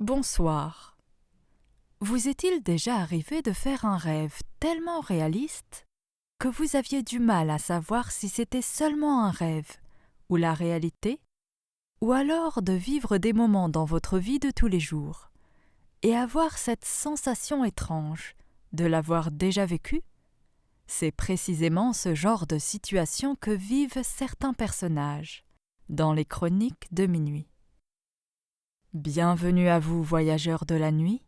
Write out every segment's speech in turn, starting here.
Bonsoir. Vous est-il déjà arrivé de faire un rêve tellement réaliste que vous aviez du mal à savoir si c'était seulement un rêve ou la réalité, ou alors de vivre des moments dans votre vie de tous les jours et avoir cette sensation étrange de l'avoir déjà vécu? C'est précisément ce genre de situation que vivent certains personnages dans les chroniques de minuit. Bienvenue à vous, voyageurs de la nuit.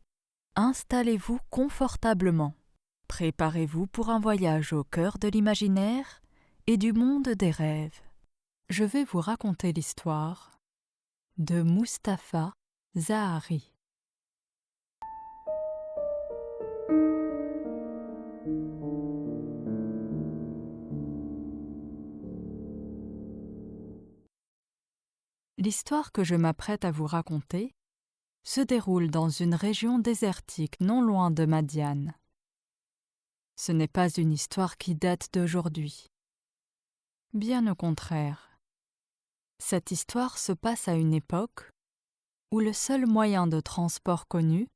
Installez-vous confortablement. Préparez-vous pour un voyage au cœur de l'imaginaire et du monde des rêves. Je vais vous raconter l'histoire de Mustapha Zahari. L'histoire que je m'apprête à vous raconter se déroule dans une région désertique non loin de Madiane. Ce n'est pas une histoire qui date d'aujourd'hui. Bien au contraire. Cette histoire se passe à une époque où le seul moyen de transport connu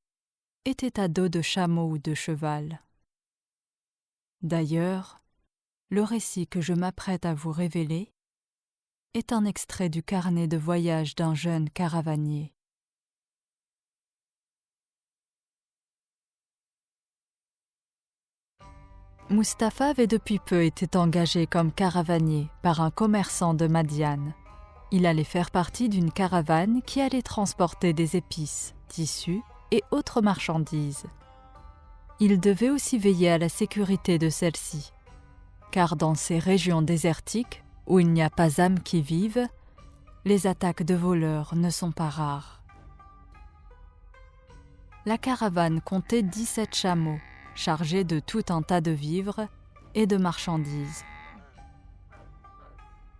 était à dos de chameau ou de cheval. D'ailleurs, le récit que je m'apprête à vous révéler est un extrait du carnet de voyage d'un jeune caravanier. Mustapha avait depuis peu été engagé comme caravanier par un commerçant de Madiane. Il allait faire partie d'une caravane qui allait transporter des épices, tissus et autres marchandises. Il devait aussi veiller à la sécurité de celle-ci, car dans ces régions désertiques, où il n'y a pas âme qui vive, les attaques de voleurs ne sont pas rares. La caravane comptait 17 chameaux, chargés de tout un tas de vivres et de marchandises.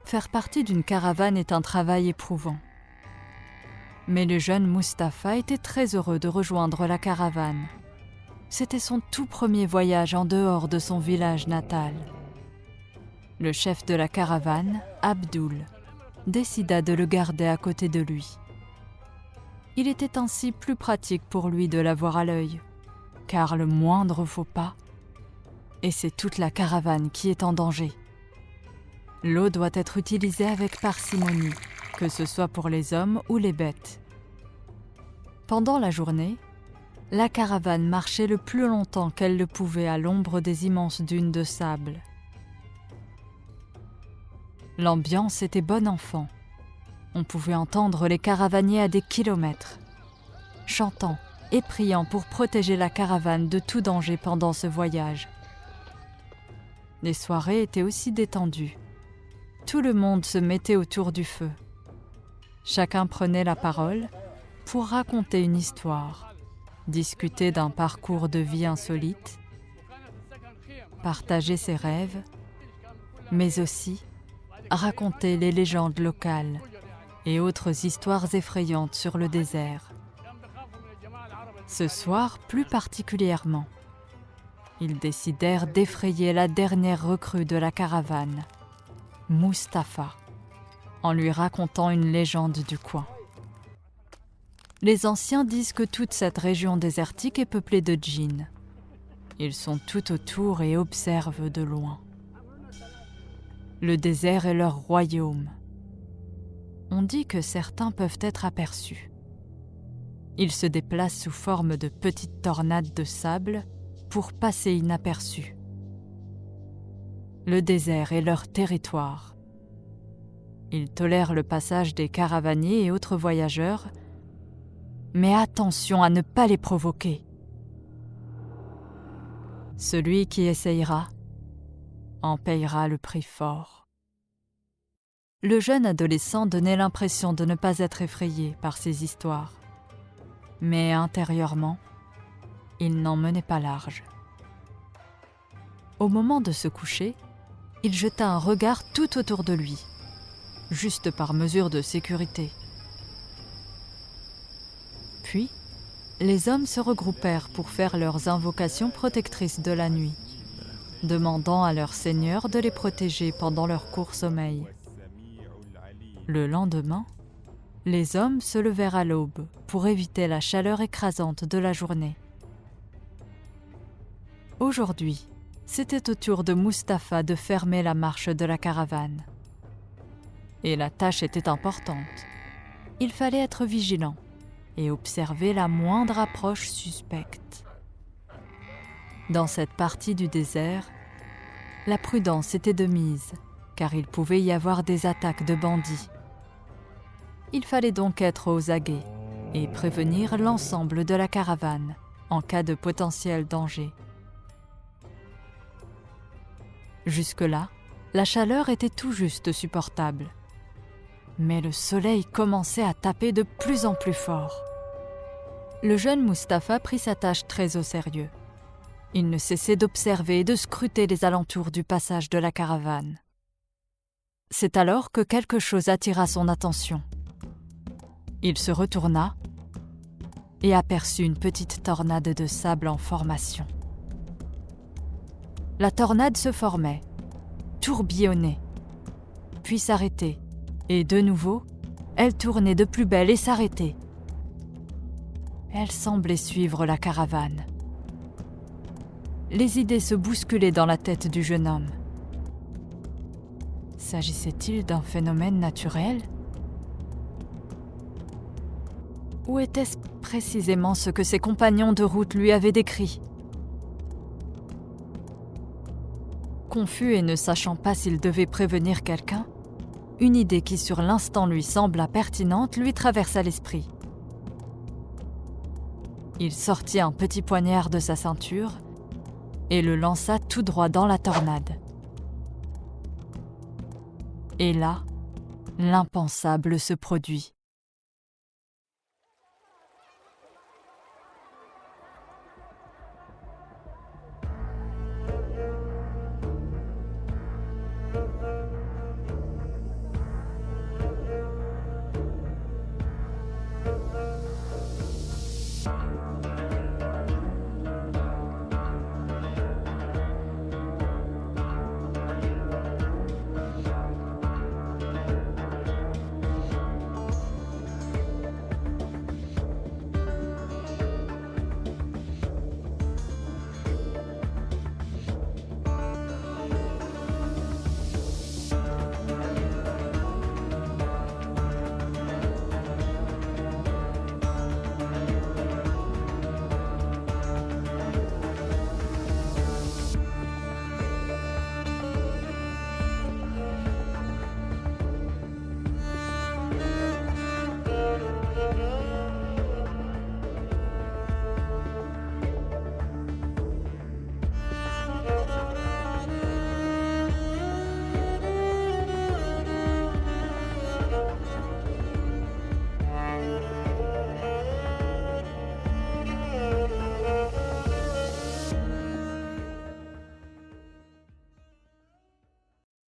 Faire partie d'une caravane est un travail éprouvant. Mais le jeune Mustapha était très heureux de rejoindre la caravane. C'était son tout premier voyage en dehors de son village natal. Le chef de la caravane, Abdul, décida de le garder à côté de lui. Il était ainsi plus pratique pour lui de l'avoir à l'œil, car le moindre faux pas, et c'est toute la caravane qui est en danger. L'eau doit être utilisée avec parcimonie, que ce soit pour les hommes ou les bêtes. Pendant la journée, la caravane marchait le plus longtemps qu'elle le pouvait à l'ombre des immenses dunes de sable. L'ambiance était bon enfant. On pouvait entendre les caravaniers à des kilomètres, chantant et priant pour protéger la caravane de tout danger pendant ce voyage. Les soirées étaient aussi détendues. Tout le monde se mettait autour du feu. Chacun prenait la parole pour raconter une histoire, discuter d'un parcours de vie insolite, partager ses rêves, mais aussi raconter les légendes locales et autres histoires effrayantes sur le désert. Ce soir, plus particulièrement, ils décidèrent d'effrayer la dernière recrue de la caravane, Mustapha, en lui racontant une légende du coin. Les anciens disent que toute cette région désertique est peuplée de djinns. Ils sont tout autour et observent de loin. Le désert est leur royaume. On dit que certains peuvent être aperçus. Ils se déplacent sous forme de petites tornades de sable pour passer inaperçus. Le désert est leur territoire. Ils tolèrent le passage des caravaniers et autres voyageurs, mais attention à ne pas les provoquer. Celui qui essayera en payera le prix fort. Le jeune adolescent donnait l'impression de ne pas être effrayé par ces histoires. Mais intérieurement, il n'en menait pas large. Au moment de se coucher, il jeta un regard tout autour de lui, juste par mesure de sécurité. Puis, les hommes se regroupèrent pour faire leurs invocations protectrices de la nuit, demandant à leur seigneur de les protéger pendant leur court sommeil. Le lendemain, les hommes se levèrent à l'aube pour éviter la chaleur écrasante de la journée. Aujourd'hui, c'était au tour de Mustapha de fermer la marche de la caravane. Et la tâche était importante. Il fallait être vigilant et observer la moindre approche suspecte. Dans cette partie du désert, la prudence était de mise, car il pouvait y avoir des attaques de bandits. Il fallait donc être aux aguets et prévenir l'ensemble de la caravane en cas de potentiel danger. Jusque-là, la chaleur était tout juste supportable. Mais le soleil commençait à taper de plus en plus fort. Le jeune Mustapha prit sa tâche très au sérieux. Il ne cessait d'observer et de scruter les alentours du passage de la caravane. C'est alors que quelque chose attira son attention. Il se retourna et aperçut une petite tornade de sable en formation. La tornade se formait, tourbillonnait, puis s'arrêtait, et de nouveau, elle tournait de plus belle et s'arrêtait. Elle semblait suivre la caravane. Les idées se bousculaient dans la tête du jeune homme. S'agissait-il d'un phénomène naturel ? Ou était-ce précisément ce que ses compagnons de route lui avaient décrit ? Confus et ne sachant pas s'il devait prévenir quelqu'un, une idée qui sur l'instant lui sembla pertinente lui traversa l'esprit. Il sortit un petit poignard de sa ceinture et le lança tout droit dans la tornade. Et là, l'impensable se produit.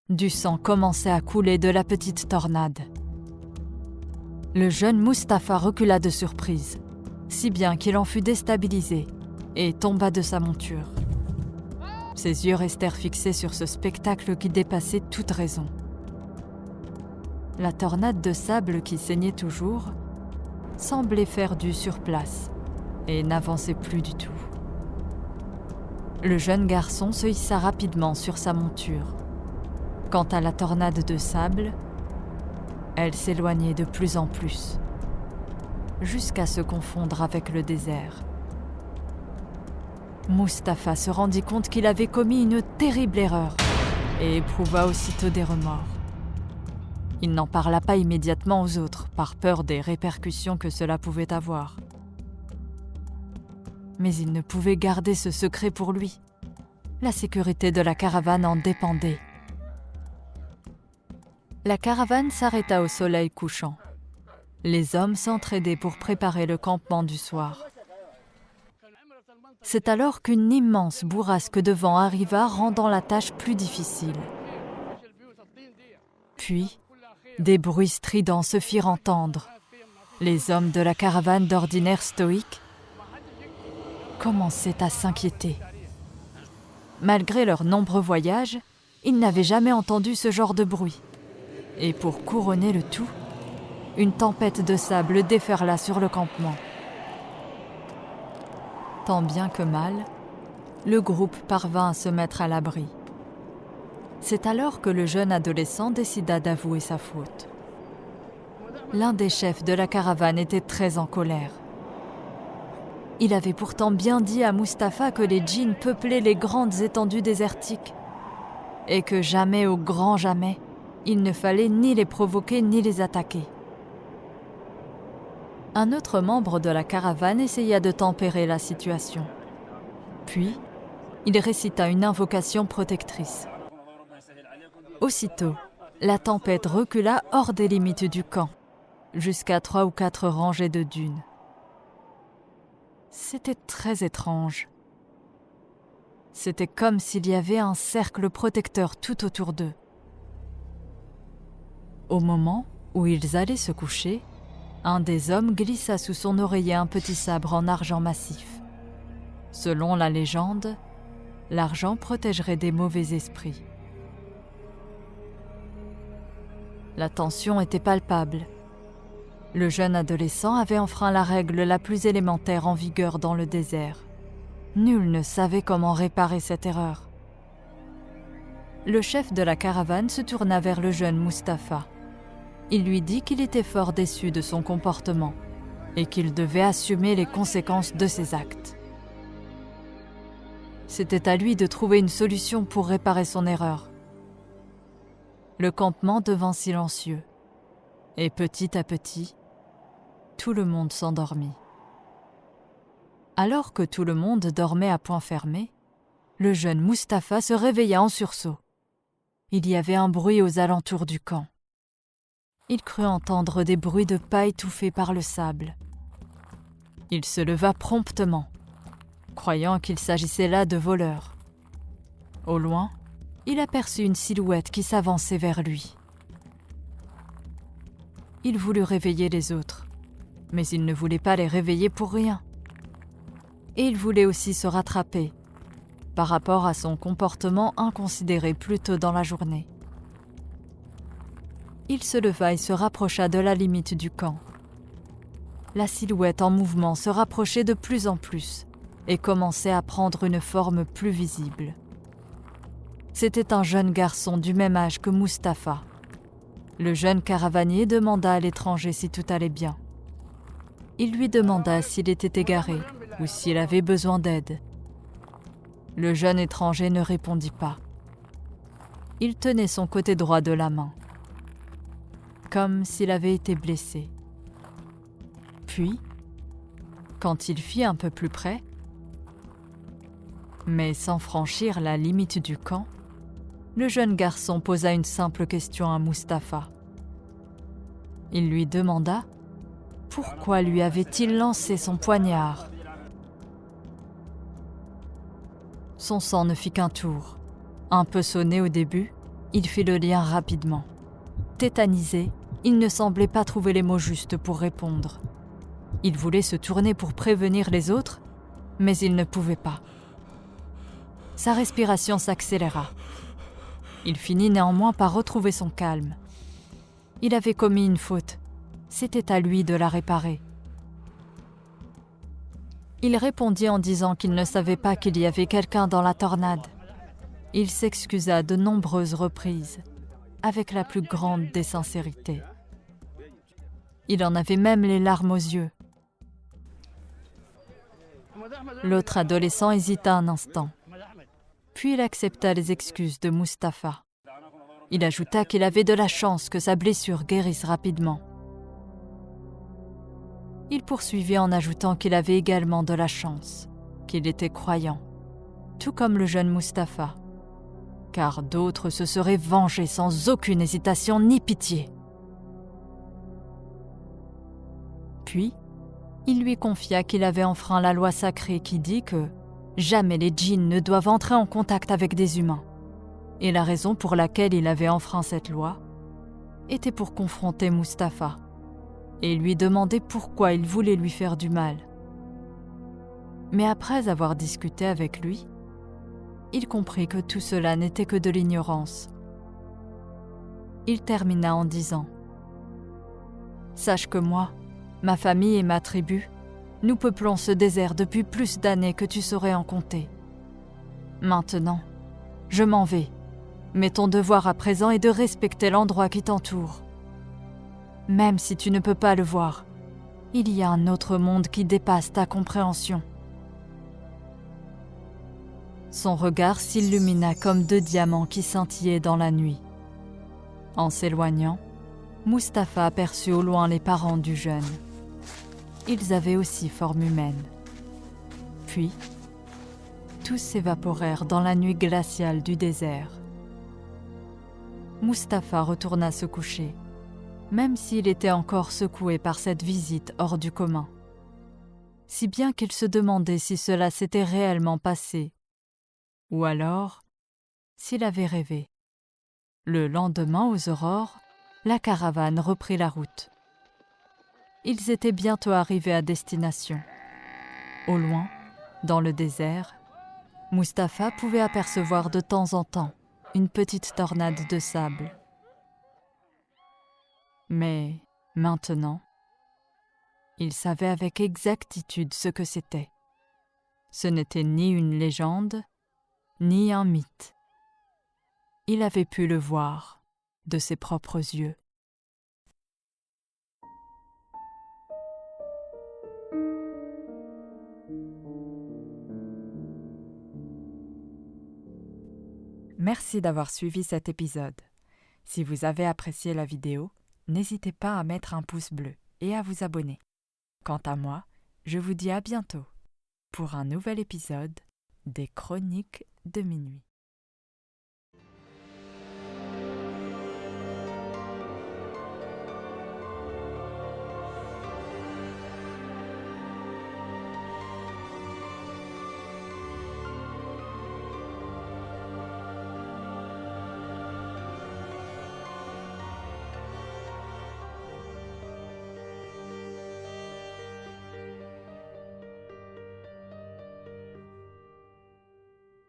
Du sang commençait à couler de la petite tornade. Le jeune Mustapha recula de surprise, si bien qu'il en fut déstabilisé et tomba de sa monture. Ses yeux restèrent fixés sur ce spectacle qui dépassait toute raison. La tornade de sable qui saignait toujours semblait perdue sur place et n'avançait plus du tout. Le jeune garçon se hissa rapidement sur sa monture. Quant à la tornade de sable, elle s'éloignait de plus en plus, jusqu'à se confondre avec le désert. Mustapha se rendit compte qu'il avait commis une terrible erreur et éprouva aussitôt des remords. Il n'en parla pas immédiatement aux autres, par peur des répercussions que cela pouvait avoir. Mais il ne pouvait garder ce secret pour lui. La sécurité de la caravane en dépendait. La caravane s'arrêta au soleil couchant. Les hommes s'entraidaient pour préparer le campement du soir. C'est alors qu'une immense bourrasque de vent arriva, rendant la tâche plus difficile. Puis, des bruits stridents se firent entendre. Les hommes de la caravane, d'ordinaire stoïques, commençaient à s'inquiéter. Malgré leurs nombreux voyages, ils n'avaient jamais entendu ce genre de bruit. Et pour couronner le tout, une tempête de sable déferla sur le campement. Tant bien que mal, le groupe parvint à se mettre à l'abri. C'est alors que le jeune adolescent décida d'avouer sa faute. L'un des chefs de la caravane était très en colère. Il avait pourtant bien dit à Mustapha que les djinns peuplaient les grandes étendues désertiques et que jamais, au grand jamais, il ne fallait ni les provoquer ni les attaquer. Un autre membre de la caravane essaya de tempérer la situation. Puis, il récita une invocation protectrice. Aussitôt, la tempête recula hors des limites du camp, jusqu'à 3 ou 4 rangées de dunes. C'était très étrange. C'était comme s'il y avait un cercle protecteur tout autour d'eux. Au moment où ils allaient se coucher, un des hommes glissa sous son oreiller un petit sabre en argent massif. Selon la légende, l'argent protégerait des mauvais esprits. La tension était palpable. Le jeune adolescent avait enfreint la règle la plus élémentaire en vigueur dans le désert. Nul ne savait comment réparer cette erreur. Le chef de la caravane se tourna vers le jeune Mustapha. Il lui dit qu'il était fort déçu de son comportement et qu'il devait assumer les conséquences de ses actes. C'était à lui de trouver une solution pour réparer son erreur. Le campement devint silencieux, et petit à petit, tout le monde s'endormit. Alors que tout le monde dormait à point fermé, le jeune Mustapha se réveilla en sursaut. Il y avait un bruit aux alentours du camp. Il crut entendre des bruits de pas étouffés par le sable. Il se leva promptement, croyant qu'il s'agissait là de voleurs. Au loin, il aperçut une silhouette qui s'avançait vers lui. Il voulut réveiller les autres, mais il ne voulait pas les réveiller pour rien. Et il voulait aussi se rattraper par rapport à son comportement inconsidéré plus tôt dans la journée. Il se leva et se rapprocha de la limite du camp. La silhouette en mouvement se rapprochait de plus en plus et commençait à prendre une forme plus visible. C'était un jeune garçon du même âge que Mustapha. Le jeune caravanier demanda à l'étranger si tout allait bien. Il lui demanda s'il était égaré ou s'il avait besoin d'aide. Le jeune étranger ne répondit pas. Il tenait son côté droit de la main, comme s'il avait été blessé. Puis, quand il fit un peu plus près, mais sans franchir la limite du camp, le jeune garçon posa une simple question à Mustapha. Il lui demanda pourquoi lui avait-il lancé son poignard. Son sang ne fit qu'un tour. Un peu sonné au début, il fit le lien rapidement. Tétanisé, il ne semblait pas trouver les mots justes pour répondre. Il voulait se tourner pour prévenir les autres, mais il ne pouvait pas. Sa respiration s'accéléra. Il finit néanmoins par retrouver son calme. Il avait commis une faute. C'était à lui de la réparer. Il répondit en disant qu'il ne savait pas qu'il y avait quelqu'un dans la tornade. Il s'excusa de nombreuses reprises, avec la plus grande des sincérités. Il en avait même les larmes aux yeux. L'autre adolescent hésita un instant. Puis il accepta les excuses de Mustapha. Il ajouta qu'il avait de la chance que sa blessure guérisse rapidement. Il poursuivit en ajoutant qu'il avait également de la chance, qu'il était croyant, tout comme le jeune Mustapha, car d'autres se seraient vengés sans aucune hésitation ni pitié. Puis, il lui confia qu'il avait enfreint la loi sacrée qui dit que jamais les djinns ne doivent entrer en contact avec des humains. Et la raison pour laquelle il avait enfreint cette loi était pour confronter Mustapha et lui demander pourquoi il voulait lui faire du mal. Mais après avoir discuté avec lui, il comprit que tout cela n'était que de l'ignorance. Il termina en disant « Sache que moi, ma famille et ma tribu, Nous peuplons ce désert depuis plus d'années que tu saurais en compter. Maintenant, je m'en vais, mais ton devoir à présent est de respecter l'endroit qui t'entoure. Même si tu ne peux pas le voir, il y a un autre monde qui dépasse ta compréhension. » Son regard s'illumina comme deux diamants qui scintillaient dans la nuit. En s'éloignant, Mustapha aperçut au loin les parents du jeune. Ils avaient aussi forme humaine. Puis, tous s'évaporèrent dans la nuit glaciale du désert. Mustapha retourna se coucher, même s'il était encore secoué par cette visite hors du commun. Si bien qu'il se demandait si cela s'était réellement passé, ou alors s'il avait rêvé. Le lendemain aux aurores, la caravane reprit la route. Ils étaient bientôt arrivés à destination. Au loin, dans le désert, Mustapha pouvait apercevoir de temps en temps une petite tornade de sable. Mais maintenant, il savait avec exactitude ce que c'était. Ce n'était ni une légende, ni un mythe. Il avait pu le voir de ses propres yeux. Merci d'avoir suivi cet épisode. Si vous avez apprécié la vidéo, n'hésitez pas à mettre un pouce bleu et à vous abonner. Quant à moi, je vous dis à bientôt pour un nouvel épisode des Chroniques de minuit.